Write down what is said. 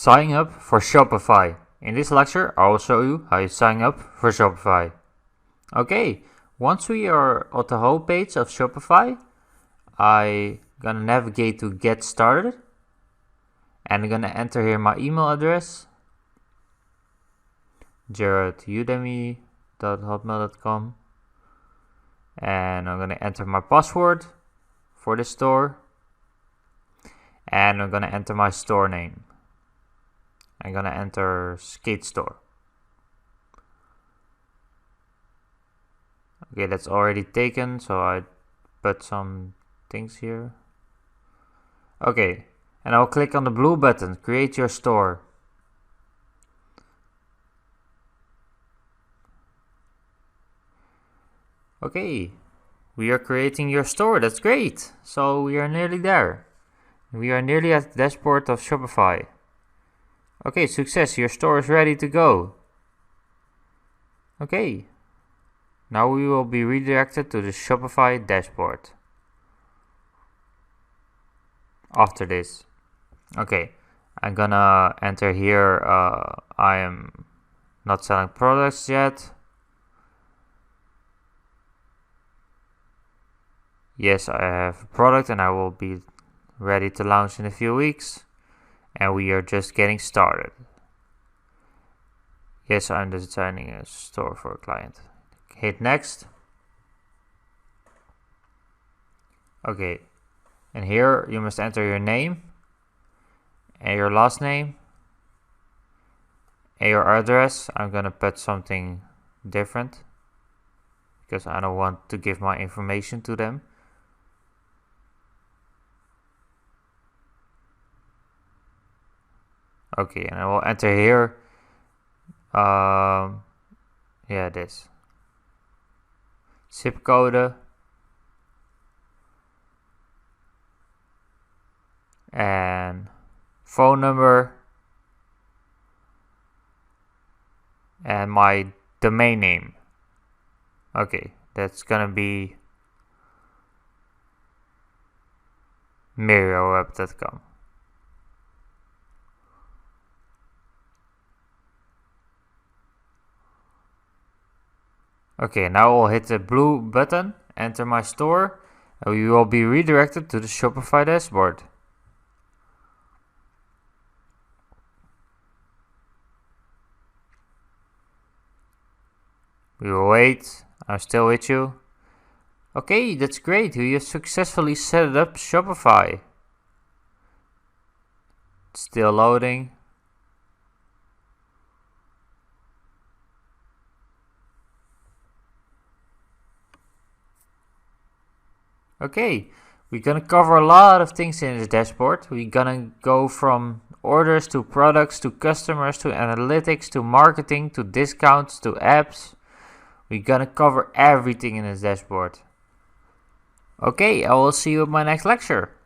Sign up for Shopify. In this lecture, I will show you how you sign up for Shopify. Okay, once we are at the home page of Shopify, I'm gonna navigate to Get Started. And I'm gonna enter here my email address, jared@udemy.hotmail.com. And I'm gonna enter my password for the store. And I'm gonna enter my store name. I'm gonna enter Skate Store. Okay, that's already taken, so I put some things here. Okay, and I'll click on the blue button, Create Your Store. Okay, we are creating your store, that's great. So we are nearly there. We are nearly at the dashboard of Shopify. Okay, success, your store is ready to go. Okay, now we will be redirected to the Shopify dashboard. After this. Okay, I'm gonna enter here, I am not selling products yet. Yes, I have a product and I will be ready to launch in a few weeks. And we are just getting started. Yes, I'm designing a store for a client. Hit next. Okay, and here you must enter your name and your last name and your address. I'm gonna put something different because I don't want to give my information to them. Okay, and I will enter here, this zip code and phone number and my domain name. Okay, that's gonna be mirioweb.com. Okay, now I'll hit the blue button, enter my store, and we will be redirected to the Shopify dashboard. We will wait, I'm still with you. Okay, that's great, we have successfully set up Shopify. It's still loading. Okay, we're gonna cover a lot of things in this dashboard. We're gonna go from orders to products to customers to analytics to marketing to discounts to apps. We're gonna cover everything in this dashboard. Okay, I will see you in my next lecture.